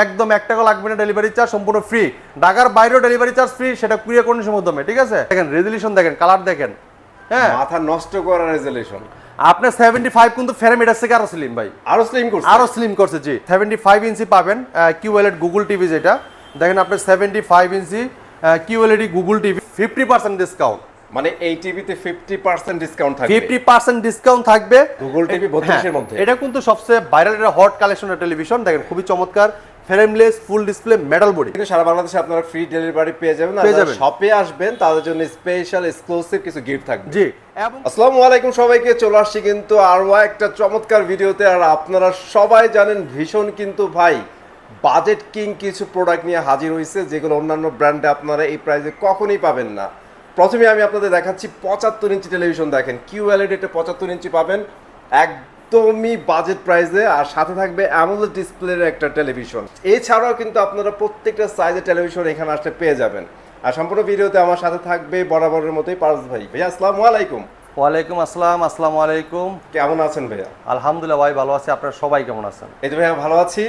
একদম 1 টাকা লাগবে না, ডেলিভারি চার্জ সম্পূর্ণ ফ্রি। ঢাকার বাইরেও ডেলিভারি চার্জ ফ্রি, সেটা কুরিয়ার কন্ডিশনের মাধ্যমে, ঠিক আছে? দেখেন রেজুলেশন দেখেন, কালার দেখেন, হ্যাঁ মাথা নষ্ট করা রেজুলেশন। আপনার 75 কিন্তু ফ্যারামিটার থেকে আরো স্লিম ভাই, আরো স্লিম করছে, আরো স্লিম করছে জি। 75 ইঞ্চি পাবেন কিউএলইডি গুগল টিভি, যেটা দেখেন আপনার 75 ইঞ্চি কিউএলইডি গুগল টিভি 50% ডিসকাউন্ট, মানে এই টিভিতে 50% ডিসকাউন্ট থাকবে। 50% ডিসকাউন্ট থাকবে গুগল টিভি 32 এর মধ্যে। এটা কিন্তু সবচেয়ে ভাইরাল একটা হট কালেকশনের টেলিভিশন, দেখেন খুবই চমৎকার, frameless, full display, metal body. কিন্তু সারা বাংলাদেশে আপনারা ফ্রি ডেলিভারি পেয়ে যাবেন। আর যারা শপে আসবেন তাদের জন্য স্পেশাল এক্সক্লুসিভ কিছু গিফট থাকবে জি। এবং আসসালামু আলাইকুম সবাইকে, চলে আসছি কিন্তু আরো একটা চমৎকার ভিডিওতে। আর আপনারা সবাই জানেন ভীষণ কিন্তু ভাই বাজেট কিং কিছু প্রোডাক্ট নিয়ে হাজির হয়েছে, যেগুলো অন্যান্য ব্র্যান্ডে আপনারা এই প্রাইসে কখনোই পাবেন না। প্রথমে আমি আপনাদের দেখাচ্ছি 75 ইঞ্চি টেলিভিশন। দেখেন কিউএলইডি 75 ইঞ্চি পাবেন একদমই বাজেট প্রাইসে, আর সাথে থাকবে অ্যামোলেড ডিসপ্লের একটা টেলিভিশন। এছাড়াও কিন্তু আপনারা প্রত্যেকটা সাইজের টেলিভিশন এখানে আসলে পেয়ে যাবেন। আর সম্পূর্ণ ভিডিওতে আমার সাথে থাকবে বরাবরের মতোই পারস ভাই। ভাইয়া আসসালামু আলাইকুম। ওয়ালাইকুম আসসালাম, আসসালামু আলাইকুম। কেমন আছেন ভাইয়া? আলহামদুলিল্লাহ ভাই ভালো আছি, আপনারা সবাই কেমন আছেন? এই তো ভাইয়া ভালো আছি।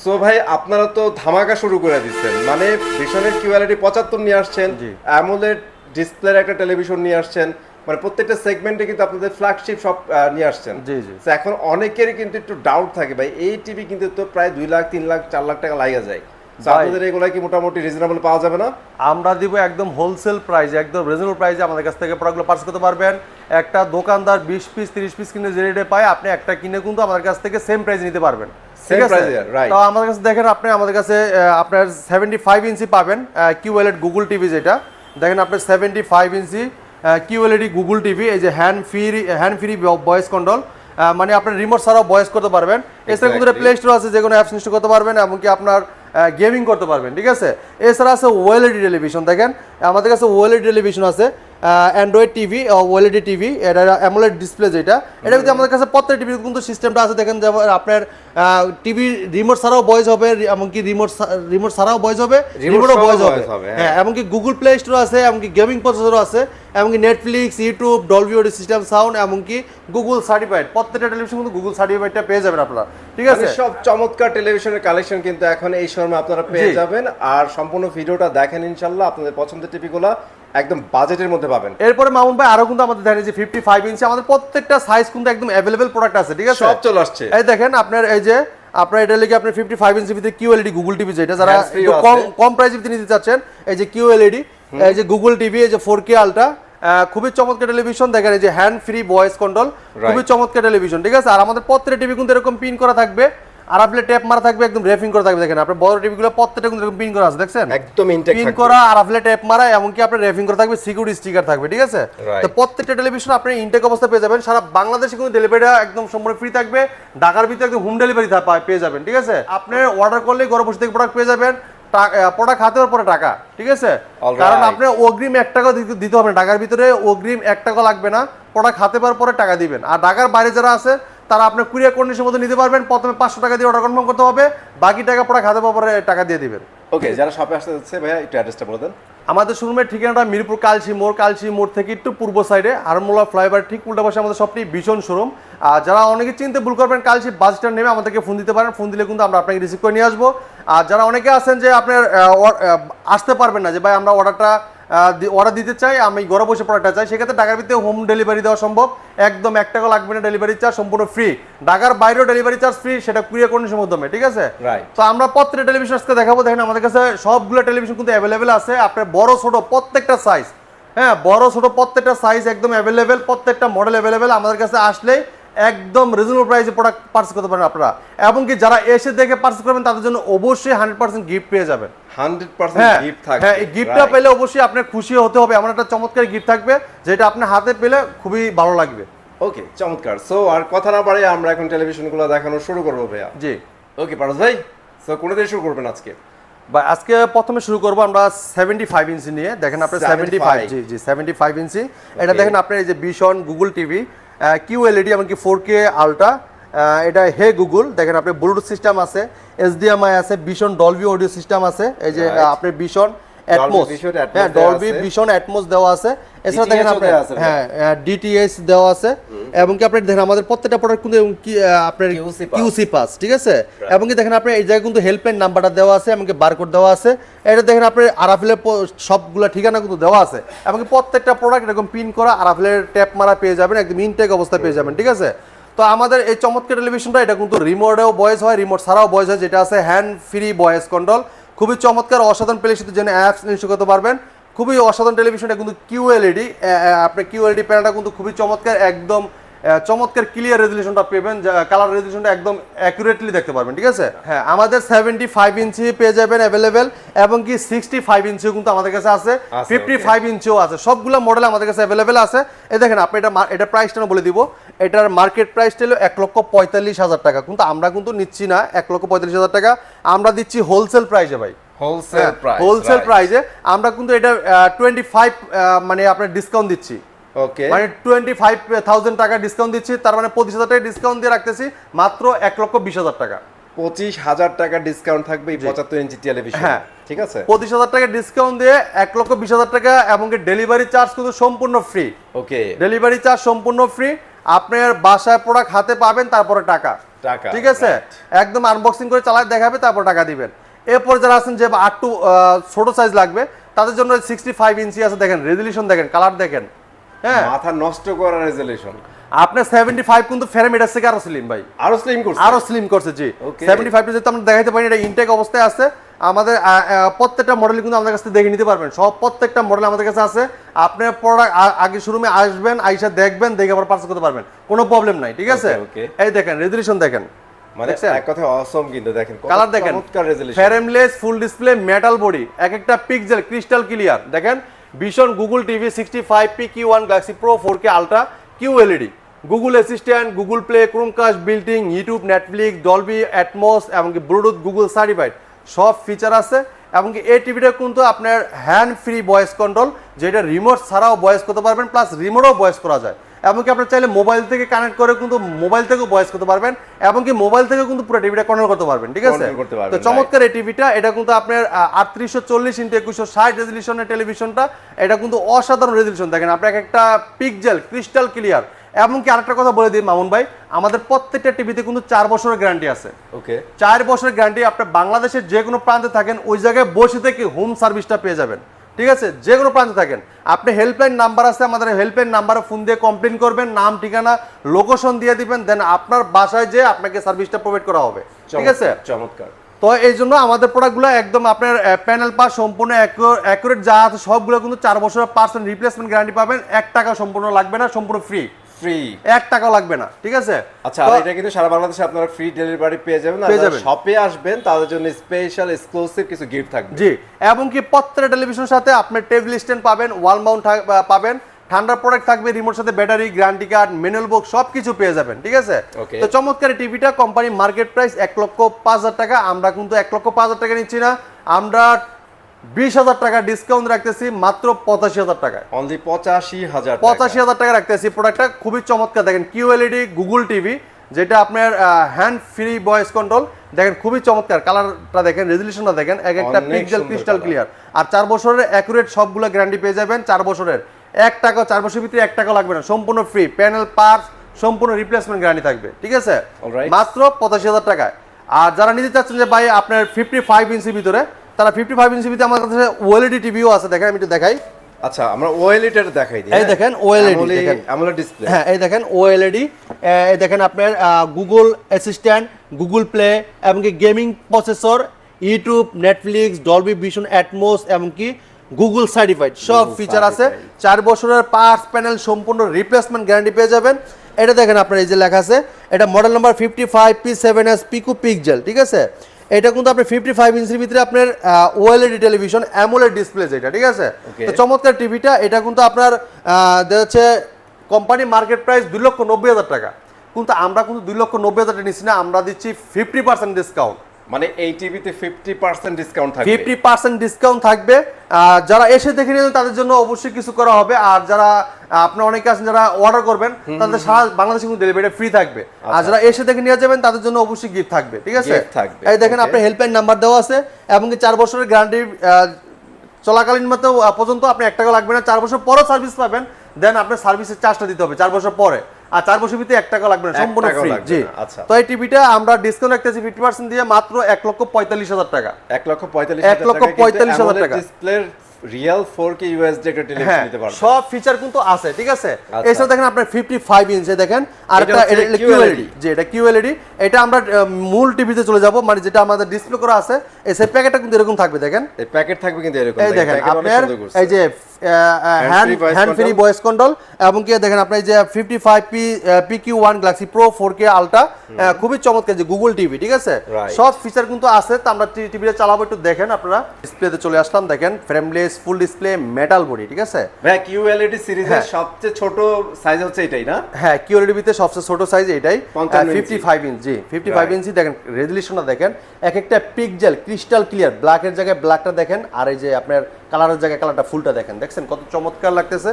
সো ভাই আপনারা তো ধামাকা শুরু করে দিচ্ছেন, মানে ভীষণের কিউএলইডি 75 নিয়ে আসছেন, অ্যামোলেড ডিসপ্লের একটা টেলিভিশন নিয়ে আসছেন, মানে প্রত্যেকটা সেগমেন্টে কিন্তু আপনাদের ফ্ল্যাগশিপ সব নিয়ে আসছেন। জি জি। তো এখন অনেকেরই কিন্তু একটু ডাউট থাকে ভাই, এই টিভি কিন্তু তো প্রায় 2 লাখ 3 লাখ 4 লাখ টাকা লাগা যায়। তো আপনাদের এগুলা কি মোটামুটি রিজনেবল পাওয়া যাবে না? আমরা দিব একদম হোলসেল প্রাইসে, একদম রিজনেবল প্রাইসে আমাদের কাছ থেকে প্রোডাক্টগুলো পারচেজ করতে পারবেন। একটা দোকানদার 20 পিস 30 পিস কিনে যে রেটে পায়, আপনি একটা কিনে কিন্তু আমাদের কাছ থেকে সেম প্রাইসে নিতে পারবেন। ঠিক আছে? তো আমাদের কাছে দেখেন, আপনি আমাদের কাছে আপনার 75 ইঞ্চি পাবেন কিউএলইডি গুগল টিভি, যেটা দেখেন আপনার 75 ইঞ্চি কিউএলইডি গুগল টিভি, এই যে হ্যান্ড ফ্রি ভয়েস কন্ট্রোল, মানে আপনার রিমোট ছাড়াও ভয়েস করতে পারবেন। এছাড়া কিন্তু প্লে স্টোর আছে, যে কোনো অ্যাপস ইনস্টল করতে পারবেন, এমনকি আপনার গেমিং করতে পারবেন। ঠিক আছে? এছাড়া আছে ওএলইডি টেলিভিশন, দেখেন আমাদের কাছে ওএলইডি টেলিভিশন আছে, অ্যান্ড্রয়েড টিভি, ওএলইডি টিভি, এটা অ্যামোলেড ডিসপ্লে, যেটা এটা কিন্তু আমাদের কাছে প্রত্যেক টিভির কিন্তু সিস্টেমটা আছে। দেখেন যেমন আপনার টিভি রিমোট ছাড়াও ভয়েস হবে, এমনকি রিমোট ছাড়াও ভয়েস হবে, রিমোটও ভয়েস হবে, হ্যাঁ। এমনকি গুগল প্লে স্টোর আছে, এমনকি গেমিং প্রসেসরও আছে, এমনকি Netflix, YouTube, Dolby audio system sound, এমনকি গুগল সার্টিফাইড। প্রত্যেকটা টেলিভিশন কিন্তু গুগল সার্টিফাইডটা পেয়ে যাবেন আপনারা। ঠিক আছে? সব চমৎকার টেলিভিশনের কালেকশন কিন্তু এখন এই শোরুমে আপনারা পেয়ে যাবেন। আর সম্পূর্ণ ভিডিওটা দেখেন, ইনশাআল্লাহ আপনাদের পছন্দের টিভিগুলো একদম বাজেটের মধ্যে পাবেন। এরপরে মামুন ভাই আরো কিন্তু আমাদের দেখেন যে 55 ইঞ্চি আমাদের প্রত্যেকটা সাইজ কিন্তু একদম अवेलेबल প্রোডাক্ট আছে। ঠিক আছে? সব চলে আসছে। এই দেখেন আপনার এই যে আপনার এটা লিখে আপনার 55 ইঞ্চি ভিতরে কিউএলইডি গুগল টিভি, যেটা যারা একটু কম প্রাইসে ভিতরে নিতে চাচ্ছেন, এই যে কিউএলইডি, এই যে গুগল টিভি, এই যে 4K আলট্রা, খুবই চমৎকার টেলিভিশন। দেখেন এই যে হ্যান্ড ফ্রি ভয়েস কন্ট্রোল, খুবই চমৎকার টেলিভিশন। ঠিক আছে? আর আমাদের প্রত্যেকটা টিভি কিন্তু এরকম পিন করা থাকবে, আর আপনি ট্যাপ মারা থাকবে, একদম রেফিং করা থাকবে। দেখেন আপনার বড় টিভিগুলো প্রত্যেকটা কিন্তু এরকম পিন করা আছে, দেখছেন? একদম ইনটেক পিন করা, আর আপনি ট্যাপ মারা, এমনকি আপনার রেফিং করা থাকবে, সিকিউরিটি স্টিকার থাকবে। ঠিক আছে? তো প্রত্যেকটা টেলিভিশন আপনি ইনটেক অবস্থা পেয়ে যাবেন। সারা বাংলাদেশে কিন্তু ডেলিভারিটা একদম সম্পূর্ণ ফ্রি থাকবে। ঢাকার ভিতরে একদম হোম ডেলিভারি পেয়ে যাবেন। ঠিক আছে? আপনি অর্ডার করলেই ঘরে বসে থেকে প্রোডাক্ট পেয়ে যাবেন, প্রোডাক্ট হাতে পরে টাকা। ঠিক আছে? কারণ আপনি অগ্রিম 1 টাকা দিতে হবে না, ঢাকার ভিতরে অগ্রিম 1 টাকা লাগবে না, প্রোডাক্ট হাতে পাওয়ার পরে টাকা দিবেন। আর ঢাকার বাইরে যারা আছে তারা আপনি কুরিয়ার কন্ডিশনের মধ্যে নিতে পারবেন। প্রথমে 500 টাকা দিয়ে অর্ডার কনফার্ম করতে হবে, বাকি টাকা প্রোডাক্ট হাতে পাওয়ার পরে টাকা দিয়ে দিবেন। ওকে, যারা শপে আসতে যাচ্ছে ভাইয়া একটু অ্যাড্রেসটা বলে দেন। আমাদের শোরুমের ঠিকানাটা মিরপুর কালচি মোড় থেকে একটু পূর্ব সাইডে হারমোলা ফ্লাইওভার ঠিক উল্টা পাশে আমাদের সবটি ভীষণ শোরুম। আর যারা অনেকে চিনতে ভুল করবেন, কালচি বাস স্ট্যান্ড নেমে আমাদেরকে ফোন দিতে পারেন, ফোন দিলে কিন্তু আমরা আপনাকে রিসিভ করে নিয়ে আসবো। আর যারা অনেকে আছেন যে আপনার আসতে পারবেন না, যে ভাই আমরা অর্ডার দিতে চাই, আমি ঘরে বসে প্রোডাক্টটা চাই, সেক্ষেত্রে ঢাকার ভিতরে হোম ডেলিভারি দেওয়া সম্ভব, একদম 1 টাকা লাগবে না, ডেলিভারি চার্জ সম্পূর্ণ ফ্রি। ঢাকার বাইরেও ডেলিভারি চার্জ ফ্রি, সেটা কুরিয়ার কন্ডিশনের মাধ্যমে। ঠিক আছে? তো আমরা প্রত্যেকটা টেলিভিশন আজকে দেখাবো। দেখেন আমাদের কাছে সবগুলো টেলিভিশন কিন্তু অ্যাভেলেবেল আছে, আপনার বড় ছোট প্রত্যেকটা সাইজ, হ্যাঁ বড় ছোট প্রত্যেকটা সাইজ একদম অ্যাভেলেবেল, প্রত্যেকটা মডেল অ্যাভেলেবেল। আমাদের কাছে আসলেই একদম রিজনেবল প্রাইসে প্রোডাক্ট পারচেজ করতে পারেন আপনারা। এবং কি যারা এসে দেখে পারচেজ করবেন তাদের জন্য অবশ্যই 100% গিফট পেয়ে যাবেন। 100% গিফট থাকবে। হ্যাঁ, এই গিফটটা পেলে অবশ্যই আপনার খুশি হতে হবে, এমন একটা চমৎকার গিফট থাকবে যেটা আপনি হাতে পেলে খুবই ভালো লাগবে। ওকে, চমৎকার। সো আর কথা না বাড়িয়ে আমরা এখন টেলিভিশনগুলো দেখানো শুরু করব ভাইয়া। জি। ওকে পারস ভাই, সো কোন দিয়ে শুরু করবেন আজকে? ভাই আজকে প্রথমে শুরু করব আমরা 75 ইঞ্চি নিয়ে। দেখেন আপনার 75, জি 75 ইঞ্চি। এটা দেখেন আপনার এই যে ভিশন গুগল টিভি, কিউএলইডি, এমনকি 4K আলট্রা, এটা হে গুগল। দেখেন আপনি ব্লুটুথ সিস্টেম আছে, HDMI আছে, ভিশন ডলবি অডিও সিস্টেম আছে, এই যে আপনার ভিশন অ্যাটমস, হ্যাঁ ডলবি ভিশন অ্যাটমস দেওয়া আছে, এছাড়া দেখেন আপনি হ্যাঁ ডিটিএইচ দেওয়া আছে এবং কি আপনি দেখেন আমাদের প্রত্যেকটা প্রোডাক্ট কিন্তু কি আপনার কিউসি পাস, ঠিক আছে। এবং কি দেখেন আপনি এই জায়গায় কিন্তু হেল্পলাইন নাম্বারটা দেওয়া আছে এবং কি বারকোড দেওয়া আছে। এটা দেখেন আপনি আরাফেলের সবগুলো ঠিকানা কিন্তু দেওয়া আছে এবং কি প্রত্যেকটা প্রোডাক্ট এরকম পিন করা আরাফেলের ট্যাপ মারা পেয়ে যাবেন, একদম ইনটেক অবস্থায় পেয়ে যাবেন, ঠিক আছে। তো আমাদের এই চমৎকার টেলিভিশনটা এটা কিন্তু রিমোটেও ভয়েস হয়, রিমোট ছাড়াও ভয়েস হয়, যেটা আছে হ্যান্ড ফ্রি ভয়েস কন্ট্রোল। খুবই চমৎকার অসাধারণ প্লে সাথে যেন অ্যাপস ইনস্টল করতে পারবেন। খুবই অসাধারণ টেলিভিশনটা কিন্তু কিউএলইডি, আপনার কিউএলইডি প্যানেলটা কিন্তু খুবই চমৎকার, একদম চমৎকার ক্লিয়ার রেজলিউশনটা পেবেন, কালার রেজলিউশনটা একদম অ্যাকুরেটলি দেখতে পারবেন, ঠিক আছে। হ্যাঁ আমাদের 75 ইঞ্চি পেয়ে যাবেন অ্যাভেলেবেল এবং কি 65 ইঞ্চিও কিন্তু আমাদের কাছে আছে, 55 ইঞ্চিও আছে, সবগুলো মডেল আমাদের কাছে অ্যাভেলেবেল আছে। এই দেখেন আপনি এটা প্রাইসটা বলে দিব, এটার মার্কেট প্রাইসটা হলো 1,45,000 টাকা, কিন্তু আমরা কিন্তু নিচ্ছি না 1,45,000 টাকা, আমরা দিচ্ছি হোলসেল প্রাইসে ভাই, হোলসেল প্রাইসে আমরা কিন্তু এটা 25 মানে আপনার ডিসকাউন্ট দিচ্ছি। ওকে, মানে 25,000 টাকা ডিসকাউন্ট দিচ্ছি, তার মানে 25,000 টাকা ডিসকাউন্ট দিয়ে রাখতেছি মাত্র 1,20,000 টাকা। 25,000 টাকা ডিসকাউন্ট থাকবে এই 75 ইঞ্চি টেলিভিশন, হ্যাঁ ঠিক আছে। 25,000 টাকা ডিসকাউন্ট দিয়ে 1,20,000 টাকা এবং ডেলিভারি চার্জ কিন্তু সম্পূর্ণ ফ্রি। ওকে, ডেলিভারি চার্জ সম্পূর্ণ ফ্রি, আপনার বাসায় প্রোডাক্ট হাতে পাবেন, তারপরে টাকা, ঠিক আছে। একদম আনবক্সিং করে চালায় দেখাবে, তারপর টাকা দিবেন। এরপর যারা আছেন যে একটু ছোট সাইজ লাগবে তাদের জন্য 65 ইঞ্চি আছে, দেখেন রেজলিউশন দেখেন, কালার দেখেন, হ্যাঁ মাথা নষ্ট করা রেজলিউশন। আপনার 75 কিন্তু ফ্যারামিটার থেকে আরো স্লিম ভাই, আরো স্লিম করছে জি। 75 যেহেতু আমরা দেখাইতে পারি, এটা ইনটেক অবস্থায় আছে। আমাদের প্রত্যেকটা মডেল কিন্তু আমাদের কাছে দেখে নিতে পারবেন, সব প্রত্যেকটা মডেল আমাদের কাছে আছে। আপনার প্রোডাক্ট আগে শোরুমে আসবেন, আইসা দেখবেন, দেখে আবার পারচেজ করতে পারবেন, কোনো প্রবলেম নাই, ঠিক আছে। এই দেখেন রেজলিউশন দেখেন, মানে এক কথা অসম, কিন্তু দেখেন কালার দেখেন, frameless full display metal body, এক একটা পিক্সেল ক্রিস্টাল ক্লিয়ার। দেখেন vision Google TV 65p Q1 Galaxy pro 4K ultra QLED, Google assistant, Google play, Chromecast, বিল্টিং, YouTube, Netflix, Dolby atoms এবং কি ব্লুটুথ গুগল সার্টিফাইড সব feature আছে। এবং কি এই টিভিটা কিন্তু আপনার হ্যান্ড ফ্রি ভয়েস কন্ট্রোল, যেটা রিমোট ছাড়াও ভয়েস করতে পারবেন, প্লাস রিমোটও ভয়েস করা যায়। এমনকি আপনার চাইলে মোবাইল থেকে কানেক্ট করে কিন্তু মোবাইল থেকেও ভয়েস করতে পারবেন, এমনকি মোবাইল থেকে কিন্তু পুরো টিভিটা কন্ট্রোল করতে পারবেন, ঠিক আছে। তো চমৎকার এই টিভিটা, এটা কিন্তু আপনার 3840x2160 রেজলিউশনের টেলিভিশনটা, এটা কিন্তু অসাধারণ রেজলিউশন। দেখেন আপনি একটা পিক্সেল ক্রিস্টাল ক্লিয়ার। এমনকি আরেকটা কথা বলে দিই মামুন ভাই, আমাদের প্রত্যেকটা টিভিতে কিন্তু 4 বছরের গ্যারান্টি আছে। ওকে, 4 বছরের গ্যারান্টি, আপনি বাংলাদেশের যে কোনো প্রান্তে থাকেন ওই জায়গায় বসে থেকে হোম সার্ভিসটা পেয়ে যাবেন, ঠিক আছে। যে কোনো প্রান্তে থাকেন আপনি, হেল্পলাইন নাম্বার আছে আমাদের, হেল্পলাইন নাম্বারে ফোন দিয়ে কমপ্লেন করবেন, নাম ঠিকানা লোকেশন দিয়ে দিবেন, দেন আপনার বাসায় যে আপনাকে সার্ভিসটা প্রোভাইড করা হবে, ঠিক আছে। চমৎকার। তো এই জন্য আমাদের প্রোডাক্টগুলো একদম আপনার প্যানেল পাস সম্পূর্ণ অ্যাকুরেট যা আছে সবগুলো কিন্তু 4 বছরের পার্সেন্ট রিপ্লেসমেন্ট গ্যারান্টি পাবেন, 1 টাকা সম্পূর্ণ লাগবে না, সম্পূর্ণ ফ্রি, 1 টাকাও লাগবে না, ঠিক আছে। আচ্ছা, আর এটা কিন্তু সারা বাংলাদেশে আপনারা ফ্রি ডেলিভারি পেয়ে যাবেন, আর যারা শপে আসবেন তাদের জন্য স্পেশাল এক্সক্লুসিভ কিছু গিফট থাকবে জি। এবং কি প্রত্যেকটা টেলিভিশনের সাথে আপনার টেবিল স্ট্যান্ড পাবেন, ওয়াল মাউন্ট পাবেন, ঠান্ডা প্রোডাক্ট থাকবে, রিমোট সাথে ব্যাটারি, গ্যারান্টি কার্ড, ম্যানুয়াল বুক সবকিছু পেয়ে যাবেন, ঠিক আছে। তো চমৎকার টিভিটা কোম্পানি মার্কেট প্রাইস 1,05,000 টাকা, আমরা কিন্তু 1,05,000 টাকা নিচ্ছি না, আমরা 20,000 টাকা ডিসকাউন্ট রাখতেছি মাত্র 85,000 টাকায়, অনলি 85,000 টাকা রাখতেছি। প্রোডাক্টটা খুবই চমৎকার, দেখেন কিউএলইডি গুগল টিভি, যেটা আপনার হ্যান্ড ফ্রি ভয়েস কন্ট্রোল, দেখেন খুবই চমৎকার, কালারটা দেখেন, রেজলিউশনটা দেখেন, এক একটা পিক্সেল ক্রিস্টাল ক্লিয়ার। আর 4 বছরের অ্যাকুরেট সবগুলো গ্যারান্টি পেয়ে যাবেন, 4 বছরের, 1 টাকা 4 বছরের ভিতরে 1 টাকা লাগবে না, সম্পূর্ণ ফ্রি, প্যানেল পার্টস সম্পূর্ণ রিপ্লেসমেন্ট গ্যারান্টি থাকবে, ঠিক আছে, মাত্র 85,000 টাকায়। আর যারা নিতে চাচ্ছেন যে ভাই আপনার 55 ইঞ্চির ভিতরে, তারা 55 ইঞ্চির ভিতরে আমাদের কাছে ওএলইডি টিভিও আছে, দেখেন আমি একটু দেখাই। আচ্ছা, আমরা ওএলইডি টা দেখাই দিই। এই দেখেন ওএলইডি, দেখেন AMOLED ডিসপ্লে, হ্যাঁ এই দেখেন ওএলইডি, এই দেখেন আপনার গুগল অ্যাসিস্ট্যান্ট, গুগল প্লে এবং কি gaming processor, YouTube, Netflix, Dolby vision atoms এবং কি গুগল সার্টিফাইড সব ফিচার আছে। 4 বছরের পার্টস প্যানেল সম্পূর্ণ রিপ্লেসমেন্ট গ্যারান্টি পেয়ে যাবেন। এটা দেখেন আপনার এই যে লেখা আছে, এটা model number 55P7S Piku pixel, ঠিক আছে। এটা কিন্তু আপনি 55 ইঞ্চির ভিতরে আপনার ওএলইডি টেলিভিশন, অ্যামোলেড ডিসপ্লে যেটা, ঠিক আছে। তো চমৎকার টিভিটা, এটা কিন্তু আপনার হচ্ছে কোম্পানি মার্কেট প্রাইস 2,90,000 টাকা, কিন্তু আমরা কিন্তু 2,90,000 টাকা নিচ্ছি না, আমরা দিচ্ছি 50% ডিসকাউন্ট, মানে এই টিভিতে 50% ডিসকাউন্ট থাকবে, 50% ডিসকাউন্ট থাকবে। যারা এসে দেখে নেবেন তাদের জন্য অবশ্যই কিছু করা হবে, আর যারা আপনার অনেকে আছেন যারা অর্ডার করবেন তাদের সারা বাংলাদেশে কিন্তু ডেলিভারি ফ্রি থাকবে, আর যারা এসে দেখে নিয়ে যাবেন তাদের জন্য অবশ্যই গিফট থাকবে, ঠিক আছে। এই দেখেন আপনার হেল্পলাইন নাম্বার দেওয়া আছে এবং কি 4 বছরের গ্যারান্টি চলাকালীন মতো পর্যন্ত আপনি 1 টাকা লাগবে না, 4 বছর পরে সার্ভিস পাবেন, দেন আপনার সার্ভিসের চার্জটা দিতে হবে 4 বছর পরে, আর 4 বছর ভিতরে 1 টাকা লাগবে না, সম্পূর্ণ ফ্রি। জি, আচ্ছা। তো এই টিভিটা আমরা ডিসকাউন্ট রাখতেছি 50% দিয়ে মাত্র 1,45,000 টাকা। 1,45,000 টাকা ডিসপ্লের রিয়েল 4K UHD একটা টেলিভিশন নিতে পারবেন। সব ফিচার কিন্তু আছে, ঠিক আছে। এছাড়া দেখেন আপনার 55 ইঞ্চি দেখেন, আর একটা QLED, যে এটা QLED, এটা আমরা মূল টিভিতে চলে যাব, মানে যেটা আমাদের ডিসপ্লে করা আছে এই সেই প্যাকেটটা কিন্তু এরকম থাকবে, দেখেন এই প্যাকেট থাকবে কিন্তু এরকম, এই দেখেন আপনার এই যে হ্যান্ড ফ্রি ভয়েস কন্ট্রোল, এবং কি দেখেন আপনার এই যে 55 PQ1 Galaxy Pro 4K Ultra, খুবই চমৎকার যে গুগল টিভি, ঠিক আছে। সব ফিচার কিন্তু আছে, তো আমরা টিভিটা চালাবো, একটু দেখেন আপনারা। ডিসপ্লেতে চলে আসলাম, দেখেন frameless full display metal body, ঠিক আছে ভাই। QLED সিরিজের সবচেয়ে ছোট সাইজ হচ্ছে এটাই না? হ্যাঁ, QLED ভিতরে সবচেয়ে ছোট সাইজ এটাই, 55 ইঞ্চি। 55 ইঞ্চি দেখেন, রেজোলিউশনটা দেখেন, এক একটা পিক্সেল ক্রিস্টাল ক্লিয়ার, ব্ল্যাকের জায়গায় ব্ল্যাকটা দেখেন, আর এই যে আপনার কালারের জায়গায় কালারটা ফুলটা দেখেন, দেখছেন কত চমৎকার লাগতেছে,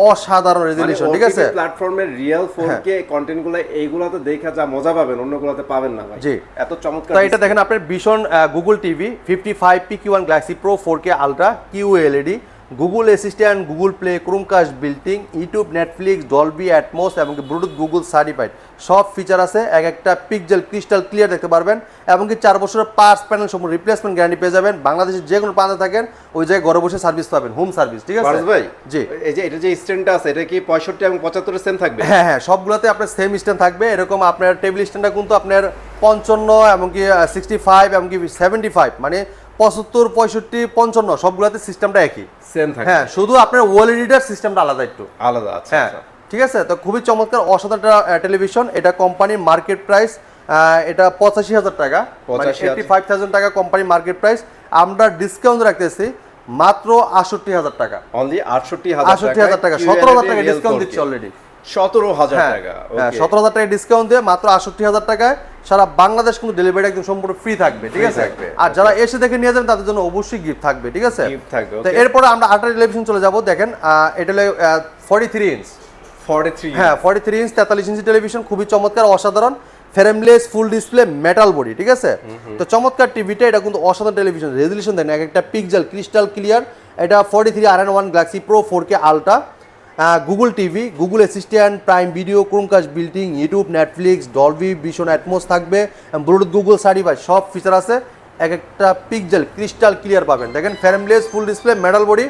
অসাধারণ রেজোলিউশন, ঠিক আছে। প্ল্যাটফর্মের রিয়েল 4K কন্টেন্টগুলো এইগুলোতে দেখা যা মজা পাবেন, অন্যগুলোতে পাবেন না ভাই। জি, এত চমৎকার। তো এটা দেখেন আপনার ভীষণ Google TV 55 PQ1 Galaxy Pro 4K Ultra QLED, Google assistant, Google play, Chromecast বিল্টিং, YouTube, Netflix, Dolby atoms এবং ব্লুটুথ গুগল সার্টিফাইড, সব ফিচার আছে। এক একটা পিক্সেল ক্রিস্টাল ক্লিয়ার দেখতে পারবেন, এবং কি 4 বছরের পার্টস প্যানেল সম্পূর্ণ রিপ্লেসমেন্ট গ্যারান্টি পেয়ে যাবেন। বাংলাদেশের যে কোনো প্রান্তে থাকেন ওই জায়গায় ঘরে বসে সার্ভিস পাবেন, হোম সার্ভিস, ঠিক আছে ভাই। জি, এই যে এটা যে স্ট্যান্ডটা আছে, এটা কি 65 এবং 75 সেম থাকবে? হ্যাঁ হ্যাঁ, সবগুলোতে আপনার সেম স্ট্যান্ড থাকবে। এরকম আপনার টেবিল স্ট্যান্ডটা কিন্তু আপনার 55 এবং কি 65 এবং কি 75, মানে 75, 65, 55 সবগুলোতে সিস্টেমটা একই সেম থাকে। হ্যাঁ, শুধু আপনার ওয়াল রিডার সিস্টেমটা আলাদা একটু আলাদা। আচ্ছা, হ্যাঁ, ঠিক আছে। তো খুবই চমৎকার অসাধারণ টেলিভিশন। এটা কোম্পানির মার্কেট প্রাইস, এটা 85,000 টাকা, 85,000 টাকা কোম্পানি মার্কেট প্রাইস। আমরা ডিসকাউন্ট রাখতেছি মাত্র 68,000 টাকা। অনলি 68,000 টাকা, 17,000 টাকা ডিসকাউন্ট দিচ্ছি অলরেডি। 17,000 টাকা, হ্যাঁ, 17,000 টাকা ডিসকাউন্ট দিয়ে মাত্র 68,000 টাকায় সারা বাংলাদেশ কিন্তু ডেলিভারি একদম সম্পূর্ণ ফ্রি থাকবে, ঠিক আছে। আর যারা এসে দেখে নিয়ে যাবেন তাদের জন্য অবশ্যই গিফট থাকবে, ঠিক আছে। তো এরপরে আমরা আরেকটা টেলিভিশন চলে যাব, দেখেন এটা হলো 43 ইঞ্চ। 43, হ্যাঁ 43 ইঞ্চ 43 ইঞ্চি টেলিভিশন, খুবই চমৎকার অসাধারণ, frameless full display metal body, ঠিক আছে। তো চমৎকার টিভিটা, এটা কিন্তু অসাধারণ টেলিভিশন, রেজোলিউশন দেখেন এক একটা পিক্সেল ক্রিস্টাল ক্লিয়ার। এটা 43RN1 Galaxy Pro 4K Ultra, Google TV, Google assistant, prime Video, Chromecast বিল্টিং, YouTube, Netflix, Dolby vision atoms থাকবে, ব্লুটুথ গুগল সার্টিফাইড, সব ফিচার আছে। এক একটা পিক্সেল ক্রিস্টাল ক্লিয়ার পাবেন, দেখেন frameless full display metal body,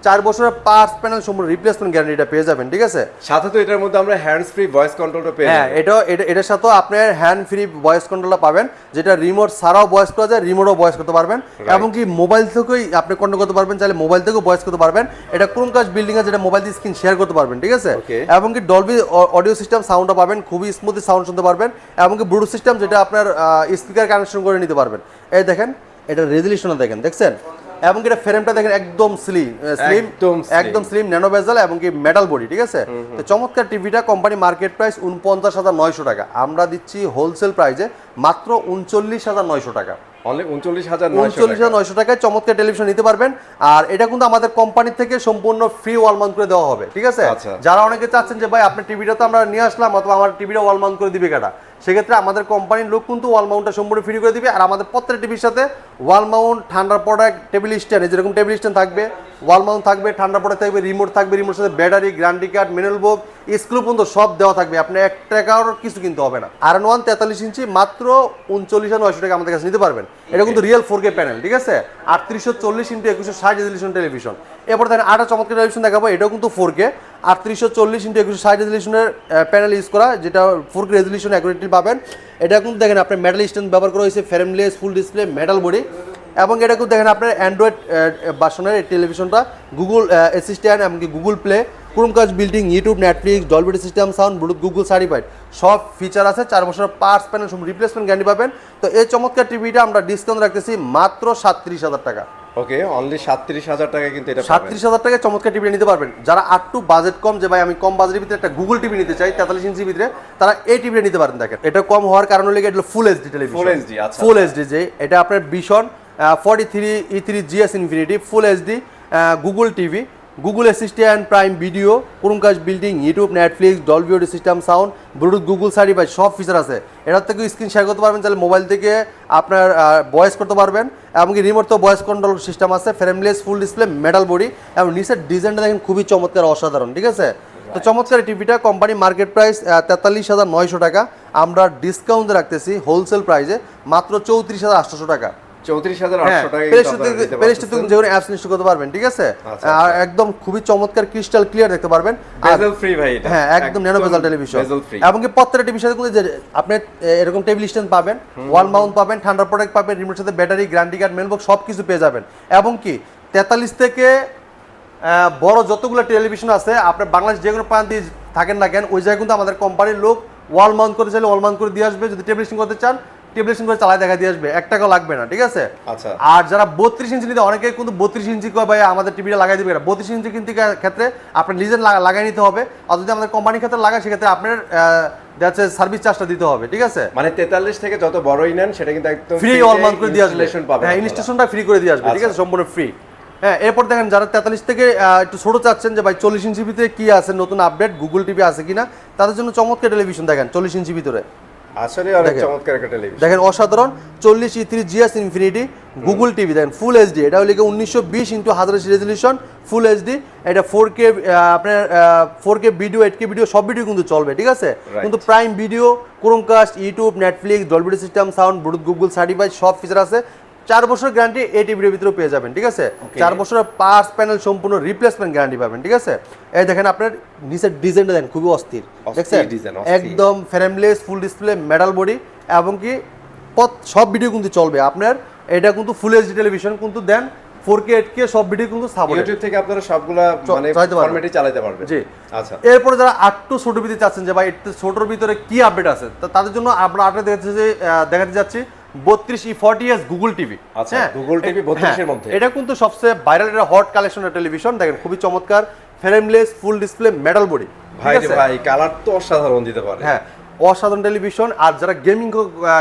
4 বছরের parts panel সম্পূর্ণ replacement গ্যারান্টিটা পেয়ে যাবেন, ঠিক আছে। সাথে তো এটার মধ্যে আমরা হ্যান্ডস ফ্রি ভয়েস কন্ট্রোলটা পেয়ে যাবেন। হ্যাঁ, এটার সাথেও আপনার হ্যান্ড ফ্রি ভয়েস কন্ট্রোলটা পাবেন, যেটা রিমোট ছাড়াও ভয়েস করা যায়, রিমোটও ভয়েস করতে পারবেন, এবং কি মোবাইল থেকেই আপনি কন্ট্রোল করতে পারবেন, চাইলে মোবাইল থেকেও ভয়েস করতে পারবেন। এটা ক্রোমকাস্ট বিল্ডিং এ যেটা মোবাইল দিয়ে স্ক্রিন শেয়ার করতে পারবেন, ঠিক আছে। এবং কি ডলবি অডিও সিস্টেম সাউন্ডটা পাবেন, খুবই স্মুথলি সাউন্ড শুনতে পারবেন, এবং কি ব্লুটুথ সিস্টেম যেটা আপনার স্পিকার কানেকশন করে নিতে পারবেন। এই দেখেন, এটা রেজোলিউশনটা দেখেন, দেখছেন, এবং এটা ফ্রেমটা দেখেন একদম একদম স্লিম ন্যানো বেজেল এবং কি মেটাল বডি, ঠিক আছে। তো চমৎকার টিভিটা কোম্পানি মার্কেট প্রাইস 49,900 টাকা, আমরা দিচ্ছি হোলসেল প্রাইসে মাত্র 39,900 টাকা। অনলি 39,900 টাকায় চমৎকার টেলিভিশন নিতে পারবেন। আর এটা কিন্তু আমাদের কোম্পানি থেকে সম্পূর্ণ ফ্রি ওয়াল মাউন্ট করে দেওয়া হবে, ঠিক আছে। যারা অনেকে চাচ্ছেন যে ভাই আপনার টিভিটা তো আমরা নিয়ে আসলাম, অথবা আমার টিভিটা ওয়াল মাউন্ট করে দিবে কাটা, সেক্ষেত্রে আমাদের কোম্পানির লোক কিন্তু ওয়াল মাউন্টটা সম্পূর্ণ ফ্রি করে দিবে। আর আমাদের প্রত্যেকটা টিভির সাথে ওয়াল মাউন্ট, ঠান্ডা প্রোডাক্ট, টেবিল স্ট্যান্ড, যেরকম টেবিল স্ট্যান্ড থাকবে, ওয়াল মাউন্ট থাকবে, ঠান্ডা প্রোডাক্ট থাকবে, রিমোট থাকবে, রিমোটের সাথে ব্যাটারি, গ্যারান্টি কার্ড, ম্যানুয়াল বুক, স্ক্রু পর্যন্ত সব দেওয়া থাকবে। আপনি 1 টাকার কিছু কিনতে হবে না। RN1 43 ইঞ্চি মাত্র 39,900 টাকা আমাদের কাছে নিতে পারবেন। এটা কিন্তু রিয়েল 4K প্যানেল, ঠিক আছে। 3840x2160 resolution television. এরপর দেখেন আরেকটা চমৎকার টেলিভিশন দেখাবো, এটাও কিন্তু 4K 3840x2160 রেজোলিউশনের প্যানেল ইউজ করা, যেটা 4K রেজোলিউশন অ্যাকুরেটলি পাবেন। এটা কিন্তু দেখেন আপনার মেটাল স্ট্যান্ড ব্যবহার করা হয়েছে, frameless full display metal body, এবং এটা কিন্তু দেখেন আপনার অ্যান্ড্রয়েড ভার্সনের এই টেলিভিশনটা, গুগল অ্যাসিস্ট্যান্ট এমনকি Google play, Chromecast building, YouTube, Netflix, Dolby system sound, Bluetooth Google certified, সব ফিচার আছে। 4 বছরের পার্টস প্যানেল সব রিপ্লেসমেন্ট গ্যারান্টি পাবেন। তো এই চমৎকার টিভিটা আমরা ডিসকাউন্ট রাখতেছি মাত্র 37,000 টাকা। ওকে, অনলি 37,000 টাকা কিন্তু এটা 37,000 টাকায় চমৎকার টিভি নিতে পারবেন। যারা একটু বাজেট কম, যে ভাই আমি কম বাজেটের ভিতরে একটা গুগল টিভি নিতে চাই 43 ইঞ্চির ভিতরে, তারা এই টিভিটা নিতে পারেন। দেখেন এটা কম হওয়ার কারণ হলো এটা full HD television, full HD, যে এটা আপনার ভীষণ 43 E3 GS infinity full HD Google TV, Google assistant, prime Video, Chromecast building, YouTube, Netflix, Dolby audio system sound, Bluetooth, Google certified সব ফিচার আছে। এটার থেকে স্ক্রিন শেয়ার করতে পারবেন, তাহলে মোবাইল থেকে আপনার ভয়েস করতে পারবেন, এমনকি রিমোট তো ভয়েস কন্ট্রোল সিস্টেম আছে, frameless full display metal body, এবং নিচের ডিজাইনটা দেখেন খুবই চমৎকার অসাধারণ, ঠিক আছে। তো চমৎকার টিভিটা কোম্পানি মার্কেট প্রাইস 43,900 টাকা, আমরা ডিসকাউন্টে রাখতেছি হোলসেল প্রাইসে মাত্র 34,800 টাকা। 34,800 টাকা যেগুলো অ্যাপস ইনস্টল করতে পারবেন, ঠিক আছে। আর একদম খুবই চমৎকার ক্রিস্টাল ক্লিয়ার দেখতে পারবেন, বেজেল ফ্রি ভাই এটা। হ্যাঁ, একদম ন্যানো বেজেল টেলিভিশন। এবং কি প্রত্যেকটা টিভির সাথে কিন্তু যে আপনি এরকম টেবিল স্ট্যান্ড পাবেন, ওয়াল মাউন্ট পাবেন, ঠান্ডা প্রোডাক্ট পাবেন, রিমোটের সাথে battery, guarantee card, mail box সব কিছু পেয়ে যাবেন। এবং কি 43 থেকে বড় যতগুলো টেলিভিশন আছে, আপনার বাংলাদেশ যে কোনো প্রান্তে থাকেন না কেন, ওই জায়গায় কিন্তু আমাদের কোম্পানির লোক ওয়াল মাউন্ট করে চাইলে ওয়াল মাউন্ট করে দিয়ে আসবে। যদি টেবিল করতে চান টেবিল করে চালায় দেখা দিয়ে আসবে, 1 টাকা লাগবে না, ঠিক আছে। আচ্ছা। আর যারা 32 ইঞ্চি নিতে, অনেকে কিন্তু 32 ইঞ্চি কয় ভাই আমাদের টিভিটা লাগাই দিবে না, 32 ইঞ্চি কিন্তু ক্ষেত্রে আপনার নিজের লাগাই নিতে হবে। আর যদি আমাদের কোম্পানির ক্ষেত্রে লাগায় সেক্ষেত্রে আপনার যাচ্ছে সার্ভিস চার্জটা দিতে হবে, ঠিক আছে। মানে 43 থেকে যত বড়ই নেন সেটা কিন্তু একদম ফ্রি ওয়াল মাউন্ট করে দিয়ে আসবে। হ্যাঁ, ইনস্টলেশনটা ফ্রি করে দিয়ে আসবে, ঠিক আছে, সম্পূর্ণ ফ্রি। হ্যাঁ, এরপর দেখেন যারা 43 থেকে একটু ছোট চাচ্ছেন যে ভাই 40 ইঞ্চি ভিতরে কি আছে নতুন আপডেট, গুগল টিভি আছে কিনা, তাদের জন্য চমৎকার টেলিভিশন দেখেন 40 ইঞ্চি ভিতরে। আসলে অনেক চমৎকার একটা টেলিভিশন দেখেন, অসাধারণ 40E3 GS infinity Google TV দেখেন, ফুল এইচডি। এটা হলো 1920x1080 রেজলিউশন, ফুল এইচডি। এটা 4K আপনার 4K ভিডিও, 8K ভিডিও সব ভিডিও কিন্তু চলবে, ঠিক আছে। কিন্তু prime Video, Chromecast, YouTube, Netflix, Dolby audio system sound, Bluetooth, Google certified সব ফিচার আছে। 4 বছর গ্যারান্টি এই টিভির ভিতরে পেয়ে যাবেন, ঠিক আছে। 4 বছরের পার্টস প্যানেল সম্পূর্ণ রিপ্লেসমেন্ট গ্যারান্টি পাবেন, ঠিক আছে। এই দেখেন আপনার নিচের ডিজাইনটা দেখেন খুবই অস্থির, দেখছেন, একদম frameless full display metal body, এবং কি সব ভিডিও কিন্তু চলবে আপনার। এটা কিন্তু ফুল এইচডি টেলিভিশন কিন্তু দেন 4K 8K সব ভিডিও কিন্তু সাপোর্ট, ইউটিউব থেকে আপনারা সবগুলা মানে ফরম্যাটে চালাতে পারবেন। জি, আচ্ছা। এরপর যারা একটু ছোট ভিতরে চাচ্ছেন যে ভাই একটু ছোটর ভিতরে কি আপডেট আছে, তাদের জন্য আমরা আপডেট দেখাতে যাচ্ছি 32E40s গুগল টিভি। আচ্ছা, গুগল টিভি 32 এর মধ্যে। এটা কিন্তু সবচেয়ে ভাইরাল একটা হট কালেকশনের টেলিভিশন, দেখেন খুবই চমৎকার, frameless full display metal body. ভাই রে ভাই, কালার তো অসাধারণ দিতে পারে। হ্যাঁ, অসাধারণ টেলিভিশন। আর যারা গেমিং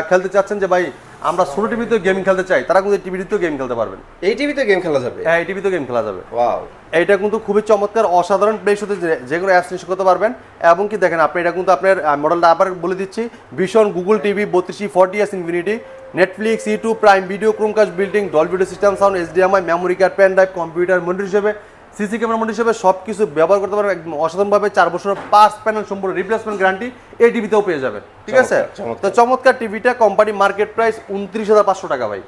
খেলতে চাচ্ছেন যে ভাই আমরা ছোট টিভিতে গেমিং খেলতে চাই, তারা কিন্তু টিভিতেও গেম খেলতে পারবেন। এই টিভিতে গেম খেলা যাবে? হ্যাঁ, এই টিভিতেও গেম খেলা যাবে। ওয়াও, এটা কিন্তু খুবই চমৎকার অসাধারণ, প্লে সাথে যে কোনো অ্যাপস ইনস্টল করতে পারবেন। এবং কি দেখেন আপনি এটা কিন্তু আপনার মডেলটা আবার বলে দিচ্ছি, ভীষণ Google TV 32E40s infinity, Netflix, YouTube, Prime Video, Chromecast building, Dolby audio system sound, HDMI, memory card, pen drive, computer monitor হিসেবে, সিসি ক্যামেরা মনিটর হিসেবে সব কিছু ব্যবহার করতে পারবেন একদম অসাধারণভাবে। 4 বছরের পার্টস প্যানেল সম্পূর্ণ রিপ্লেসমেন্ট গ্যারান্টি এই টিভিতেও পেয়ে যাবেন, ঠিক আছে। তো চমৎকার টিভিটা কোম্পানি মার্কেট প্রাইস 29,500 টাকা ভাই।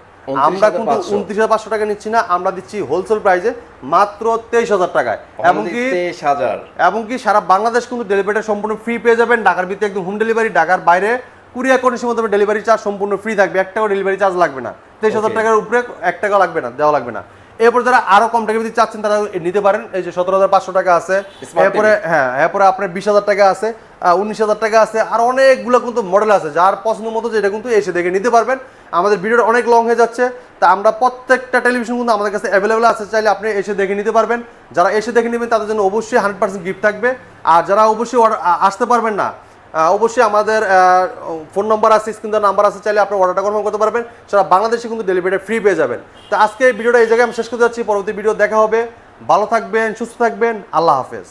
আমরা কিন্তু 29,500 টাকা নিচ্ছি না, আমরা দিচ্ছি হোলসেল প্রাইসে মাত্র 23,000 টাকায়। এবং কি সারা বাংলাদেশ কিন্তু ডেলিভারিটা সম্পূর্ণ ফ্রি পেয়ে যাবেন। ঢাকার ভিতরে একদম হোম ডেলিভারি, ঢাকার বাইরে কুরিয়ার কন্ডিশনের মধ্যে ডেলিভারি চার্জ সম্পূর্ণ ফ্রি থাকবে, 1 টাকা ডেলিভারি চার্জ লাগবে না। 23,000 টাকার উপরে 1 টাকা লাগবে না, দেওয়া লাগবে না। এরপর যারা আরো কম টাকা যদি চাচ্ছেন তারা নিতে পারেন, এই যে 17,500 টাকা আছে, এরপরে এরপরে আপনার 20,000 টাকা আছে, 19,000 টাকা আছে, আর অনেকগুলো কিন্তু মডেল আছে, যার পছন্দ মতো যেটা কিন্তু এসে দেখে নিতে পারবেন। আমাদের ভিডিওটা অনেক লং হয়ে যাচ্ছে, তা আমরা প্রত্যেকটা টেলিভিশন কিন্তু আমাদের কাছে অ্যাভেলেবেল আছে, চাইলে আপনি এসে দেখে নিতে পারবেন। যারা এসে দেখে নেবেন তাদের জন্য অবশ্যই 100% গিফট থাকবে। আর যারা অবশ্যই আসতে পারবেন না, অবশ্যই আমাদের ফোন নাম্বার আছে, স্ক্রিন দেওয়ার নাম্বার আছে, চাইলে আপনি অর্ডারটা কনফার্ম করতে পারবেন। সারা বাংলাদেশে কিন্তু ডেলিভারি ফ্রি পেয়ে যাবেন। তো আজকে এই ভিডিওটা এই জায়গায় আমি শেষ করতে যাচ্ছি, পরবর্তী ভিডিও দেখা হবে। ভালো থাকবেন, সুস্থ থাকবেন, আল্লাহ হাফেজ।